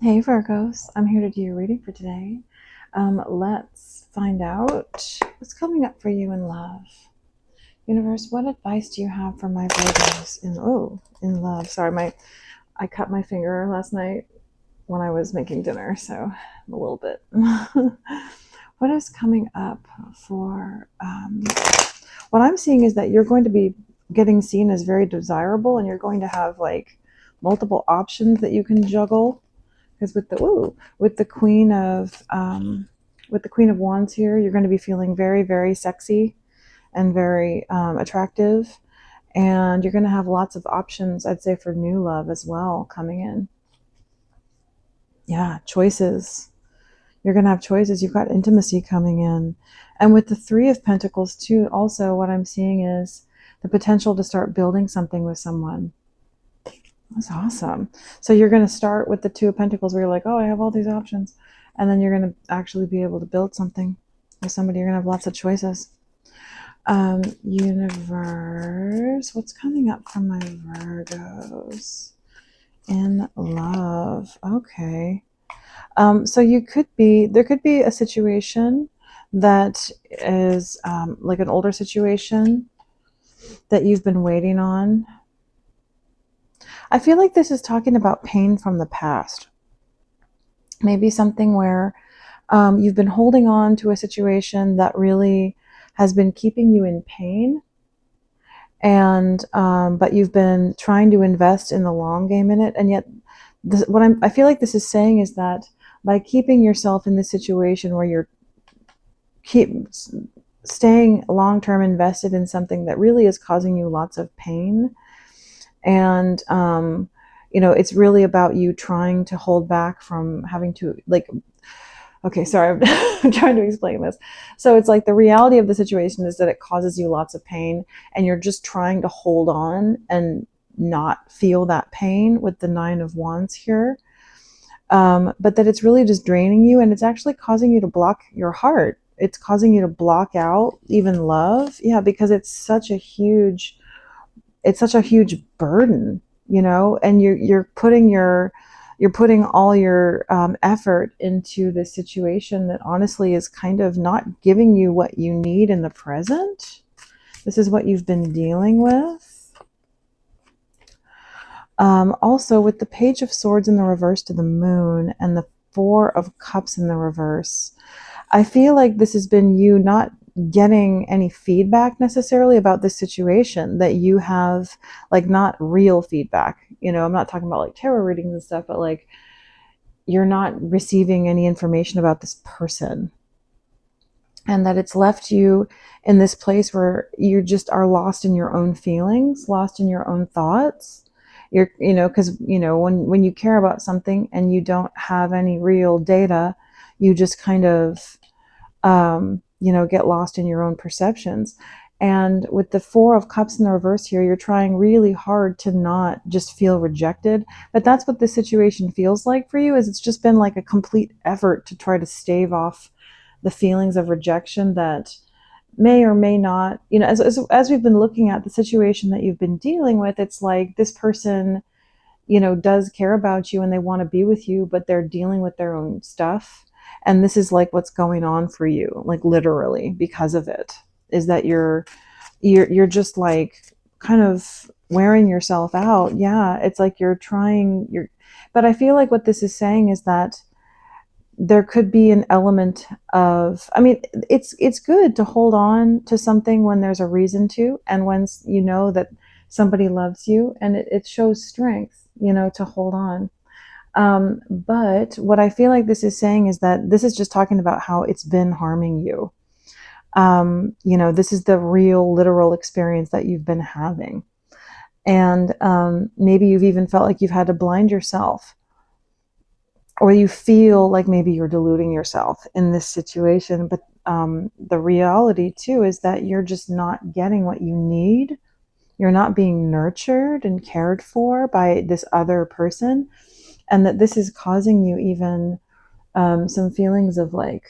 Hey Virgos, I'm here to do your reading for today. Let's find out what's coming up for you in love. Universe, what advice do you have for my Virgos in love? Sorry, I cut my finger last night when I was making dinner, so I'm a little bit. What is coming up for what I'm seeing is that you're going to be getting seen as very desirable, and you're going to have like multiple options that you can juggle. Because with the Queen of Wands here, you're going to be feeling very, very sexy and very attractive, and you're going to have lots of options, I'd say, for new love as well coming in. Yeah, choices. You're going to have choices. You've got intimacy coming in, and with the Three of Pentacles too. Also, what I'm seeing is the potential to start building something with someone. That's awesome. So you're going to start with the Two of Pentacles where you're like, oh, I have all these options. And then you're going to actually be able to build something with somebody. You're going to have lots of choices. Universe, what's coming up for my Virgos in love? Okay. So there could be a situation that is like an older situation that you've been waiting on. I feel like this is talking about pain from the past. Maybe something where you've been holding on to a situation that really has been keeping you in pain, and but you've been trying to invest in the long game in it, and yet I feel like this is saying is that by keeping yourself in this situation where you're staying long-term invested in something that really is causing you lots of pain, and it's really about you trying to hold back from having to, like, okay, sorry, I'm trying to explain this. So it's like the reality of the situation is that it causes you lots of pain, and you're just trying to hold on and not feel that pain with the Nine of Wands here. But that it's really just draining you, and it's actually causing you to block your heart. It's causing you to block out even love. Yeah, because it's such a huge burden, and you're putting all your effort into this situation that honestly is kind of not giving you what you need in the present. This is what you've been dealing with. Also, with the Page of Swords in the reverse to the Moon and the Four of Cups in the reverse, I feel like this has been you not getting any feedback necessarily about this situation, that you have, like, not real feedback. I'm not talking about like tarot readings and stuff, but like you're not receiving any information about this person, and that it's left you in this place where you just are lost in your own feelings, lost in your own thoughts. Because when you care about something and you don't have any real data, you just kind of get lost in your own perceptions. And with the Four of Cups in the reverse here, you're trying really hard to not just feel rejected. But that's what this situation feels like for you, is it's just been like a complete effort to try to stave off the feelings of rejection that may or may not, as we've been looking at the situation that you've been dealing with, it's like this person, does care about you and they want to be with you, but they're dealing with their own stuff. And this is like what's going on for you, like literally because of it, is that you're just like kind of wearing yourself out. Yeah, it's like but I feel like what this is saying is that there could be an element of, it's good to hold on to something when there's a reason to, and when you know that somebody loves you, and it shows strength, to hold on. But what I feel like this is saying is that this is just talking about how it's been harming you. This is the real, literal experience that you've been having. And maybe you've even felt like you've had to blind yourself, or you feel like maybe you're deluding yourself in this situation. But the reality too is that you're just not getting what you need. You're not being nurtured and cared for by this other person. And that this is causing you even some feelings of like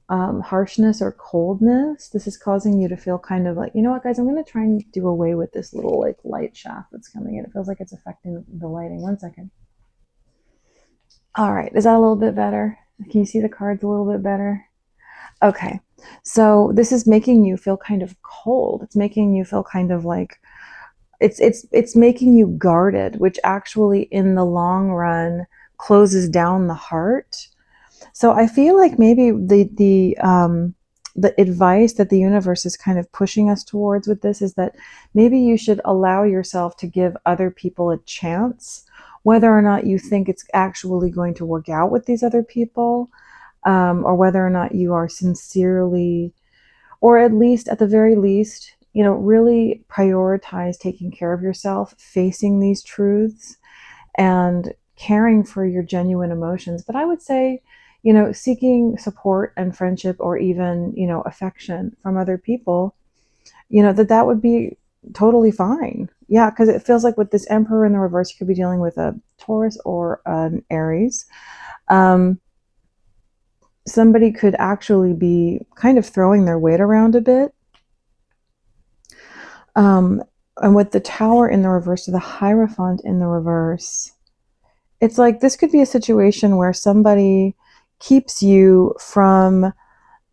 harshness or coldness. This is causing you to feel kind of like, you know what, guys, I'm going to try and do away with this little like light shaft that's coming in. It feels like it's affecting the lighting. One second. All right, is that a little bit better? Can you see the cards a little bit better? Okay, so this is making you feel kind of cold. It's making you feel kind of like it's making you guarded, which actually in the long run closes down the heart. So I feel like maybe the advice that the universe is kind of pushing us towards with this is that maybe you should allow yourself to give other people a chance, whether or not you think it's actually going to work out with these other people, or whether or not you are sincerely, or at least at the very least, really prioritize taking care of yourself, facing these truths, and caring for your genuine emotions. But I would say, seeking support and friendship, or even, affection from other people, that would be totally fine. Yeah, because it feels like with this Emperor in the reverse, you could be dealing with a Taurus or an Aries. Somebody could actually be kind of throwing their weight around a bit. And with the Tower in the reverse, or the Hierophant in the reverse, it's like this could be a situation where somebody keeps you from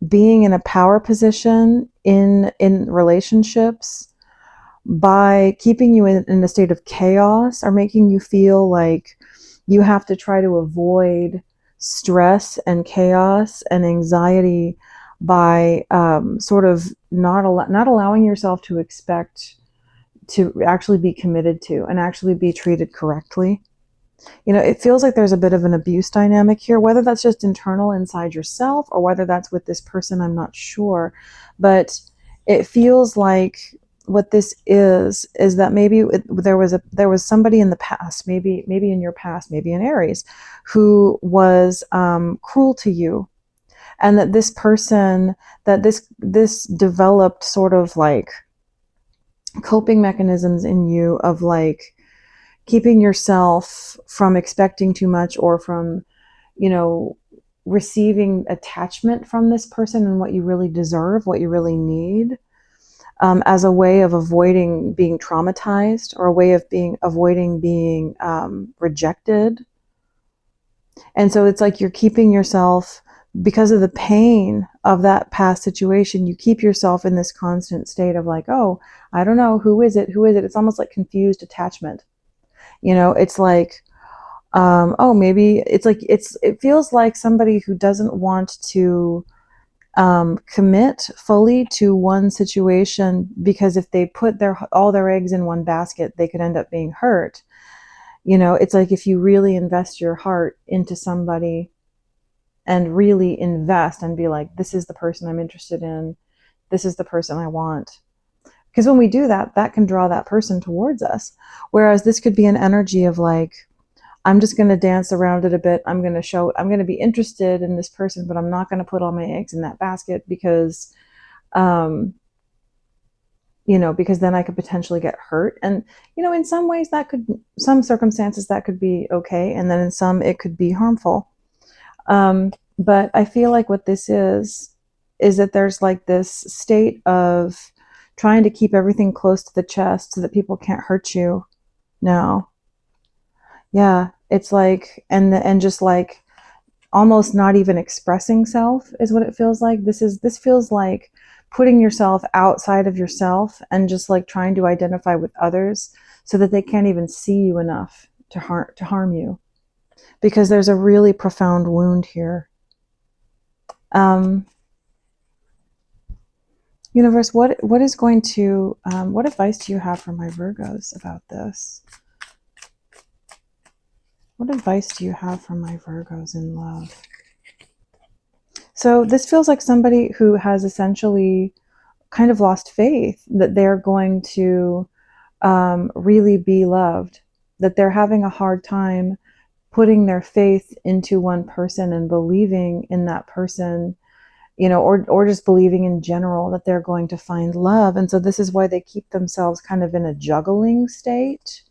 being in a power position in relationships by keeping you in a state of chaos, or making you feel like you have to try to avoid stress and chaos and anxiety by sort of not allowing yourself to expect to actually be committed to and actually be treated correctly. It feels like there's a bit of an abuse dynamic here, whether that's just internal inside yourself or whether that's with this person, I'm not sure. But it feels like what this is that maybe there was somebody in the past, maybe in your past, maybe in Aries, who was cruel to you, and that this person, that this developed sort of like coping mechanisms in you of like keeping yourself from expecting too much, or from, receiving attachment from this person and what you really deserve, what you really need, as a way of avoiding being traumatized, or a way of avoiding being rejected. And so it's like you're keeping yourself, because of the pain of that past situation, you keep yourself in this constant state of like, oh, I don't know, who is it? It's almost like confused attachment. It's like, oh, maybe it's like, it feels like somebody who doesn't want to commit fully to one situation, because if they put all their eggs in one basket, they could end up being hurt. It's like if you really invest your heart into somebody and really invest and be like, this is the person I'm interested in, this is the person I want. Because when we do that, that can draw that person towards us. Whereas this could be an energy of like, I'm just going to dance around it a bit. I'm going to be interested in this person, but I'm not going to put all my eggs in that basket, because, because then I could potentially get hurt. And, in some ways some circumstances that could be okay. And then in some, it could be harmful. But I feel like what this is that there's like this state of trying to keep everything close to the chest so that people can't hurt you now. Yeah, it's like, and just like almost not even expressing self is what it feels like. This feels like putting yourself outside of yourself and just like trying to identify with others so that they can't even see you enough to harm you, because there's a really profound wound here. Universe, what is going to what advice do you have for my Virgos about this? What advice do you have for my Virgos in love? So this feels like somebody who has essentially kind of lost faith that they're going to really be loved, that they're having a hard time putting their faith into one person and believing in that person, or just believing in general that they're going to find love. And so this is why they keep themselves kind of in a juggling state,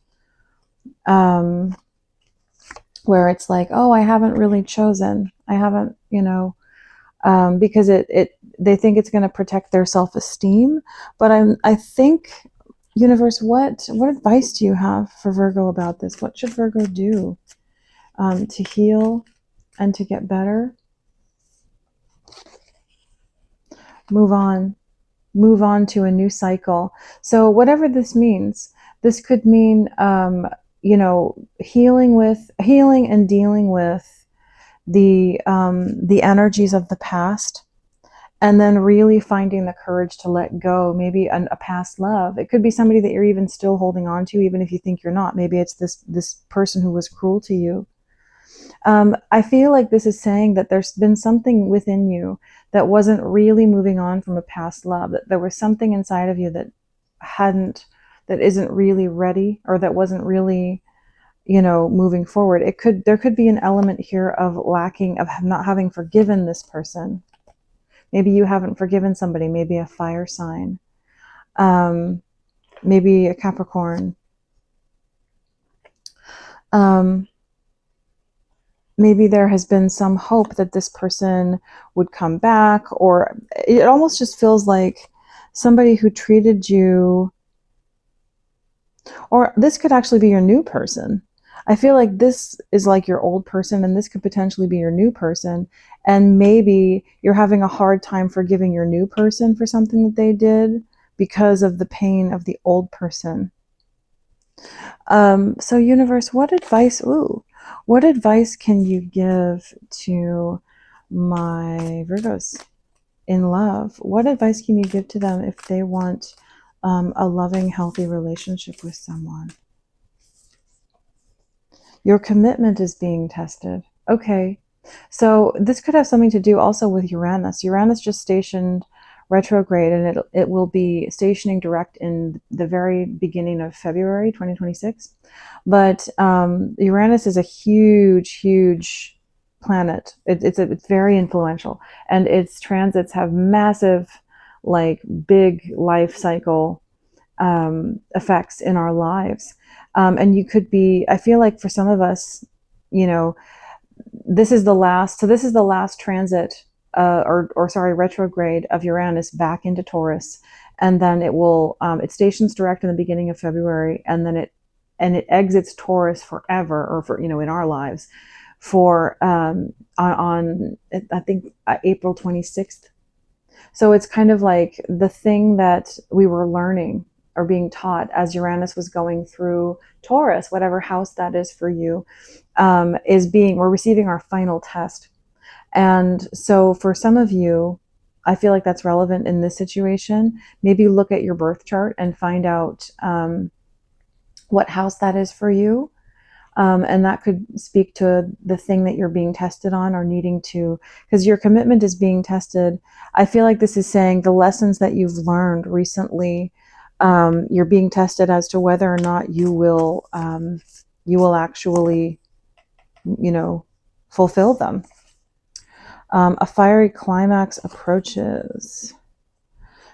where it's like, oh, I haven't really chosen. I haven't, because they think it's going to protect their self-esteem. But I think, universe, what advice do you have for Virgo about this? What should Virgo do? to heal and to get better. Move on to a new cycle. So whatever this means, this could mean, healing and dealing with the energies of the past, and then really finding the courage to let go. Maybe a past love. It could be somebody that you're even still holding on to, even if you think you're not. Maybe it's this person who was cruel to you. I feel like this is saying that there's been something within you that wasn't really moving on from a past love, that there was something inside of you that isn't really ready, or that wasn't really, moving forward. There could be an element here of not having forgiven this person. Maybe you haven't forgiven somebody, maybe a fire sign, maybe a Capricorn. Maybe there has been some hope that this person would come back, or it almost just feels like somebody who treated you, or this could actually be your new person. I feel like this is like your old person, and this could potentially be your new person. And maybe you're having a hard time forgiving your new person for something that they did because of the pain of the old person. So universe, what advice can you give to my Virgos in love? What advice can you give to them if they want a loving, healthy relationship with someone? Your commitment is being tested. Okay, so this could have something to do also with Uranus. Uranus just stationed retrograde, and it will be stationing direct in the very beginning of February 2026. But Uranus is a huge planet. It's very influential, and its transits have massive, like, big life cycle effects in our lives. And you could be, I feel like for some of us, this is the last transit, retrograde of Uranus back into Taurus. And then it stations direct in the beginning of February, and then it exits Taurus forever, or for, in our lives, for on I think April 26th. So it's kind of like the thing that we were learning or being taught as Uranus was going through Taurus, whatever house that is for you, we're receiving our final test. And so for some of you, I feel like that's relevant in this situation. Maybe look at your birth chart and find out what house that is for you. And that could speak to the thing that you're being tested on, or needing to, because your commitment is being tested. I feel like this is saying the lessons that you've learned recently, you're being tested as to whether or not you will actually, fulfill them. A fiery climax approaches.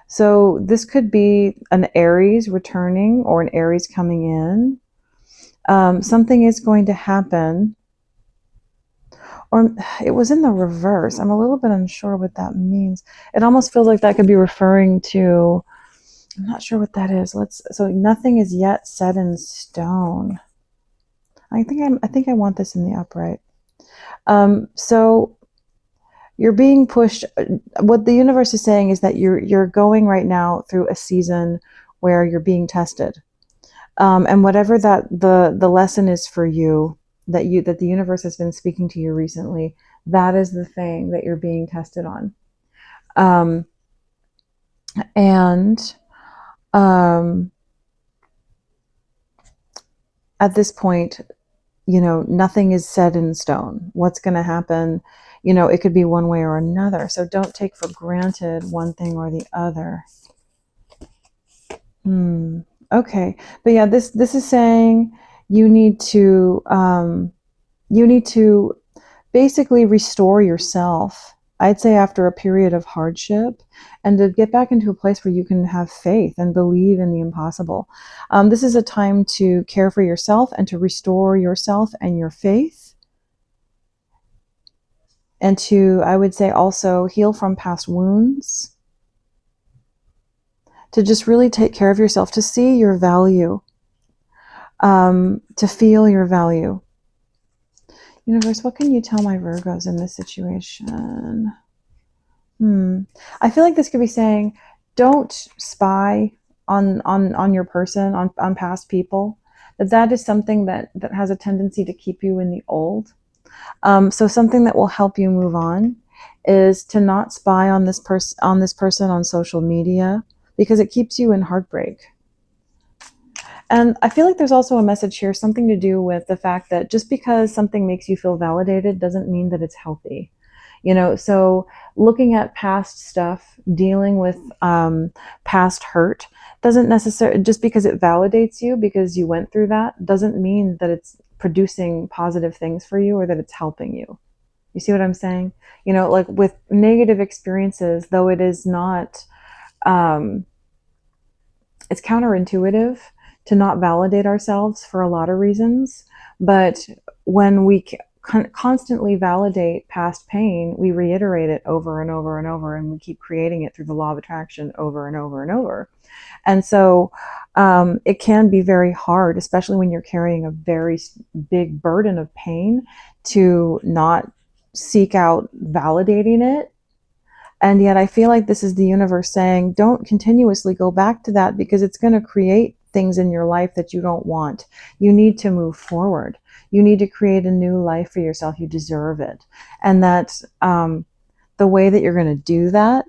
So this could be an Aries returning or an Aries coming in. Something is going to happen. Or it was in the reverse. I'm a little bit unsure what that means. It almost feels like that could be referring to, I'm not sure what that is. So nothing is yet set in stone. I think I want this in the upright. So you're being pushed. What the universe is saying is that you're going right now through a season where you're being tested. And whatever that the lesson is for you, that the universe has been speaking to you recently, that is the thing that you're being tested on. At this point, nothing is set in stone. What's going to happen, it could be one way or another. So don't take for granted one thing or the other. Okay. But yeah, this is saying you need to basically restore yourself, I'd say, after a period of hardship, and to get back into a place where you can have faith and believe in the impossible. This is a time to care for yourself and to restore yourself and your faith. And to, I would say, also heal from past wounds. To just really take care of yourself, to see your value, to feel your value. Universe, what can you tell my Virgos in this situation? I feel like this could be saying, don't spy on your person, on past people. That is something that has a tendency to keep you in the old. So something that will help you move on is to not spy on this person on social media, because it keeps you in heartbreak. And I feel like there's also a message here, something to do with the fact that just because something makes you feel validated doesn't mean that it's healthy. So looking at past stuff, dealing with past hurt, doesn't necessarily, just because it validates you because you went through that, doesn't mean that it's producing positive things for you or that it's helping you. You see what I'm saying? Like with negative experiences, though it is not, um, it's counterintuitive to not validate ourselves for a lot of reasons. But when we constantly validate past pain, we reiterate it over and over and over, and we keep creating it through the law of attraction over and over and over. And so it can be very hard, especially when you're carrying a very big burden of pain, to not seek out validating it. And yet I feel like this is the universe saying, don't continuously go back to that, because it's going to create things in your life that you don't want. You need to move forward. You need to create a new life for yourself. You deserve it. And that the way that you're going to do that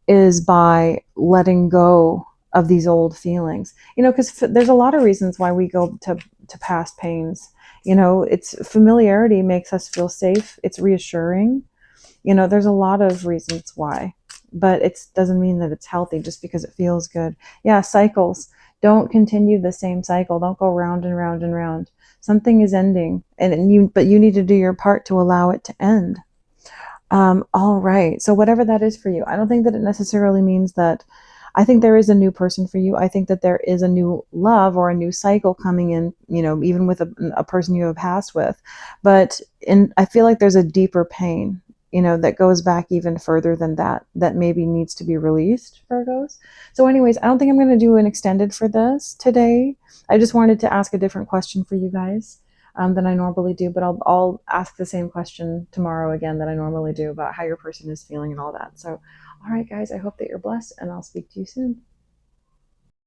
is by letting go of these old feelings. Because there's a lot of reasons why we go to past pains. It's familiarity makes us feel safe. It's reassuring. There's a lot of reasons why, but it doesn't mean that it's healthy just because it feels good. Yeah, cycles. Don't continue the same cycle. Don't go round and round and round. Something is ending, but you need to do your part to allow it to end. All right. So whatever that is for you, I don't think that it necessarily means that. I think there is a new person for you. I think that there is a new love or a new cycle coming in, even with a person you have passed with. But I feel like there's a deeper pain, that goes back even further than that maybe needs to be released, Virgos. So anyways, I don't think I'm going to do an extended for this today. I just wanted to ask a different question for you guys than I normally do, but I'll ask the same question tomorrow again that I normally do about how your person is feeling and all that. So, all right, guys, I hope that you're blessed, and I'll speak to you soon.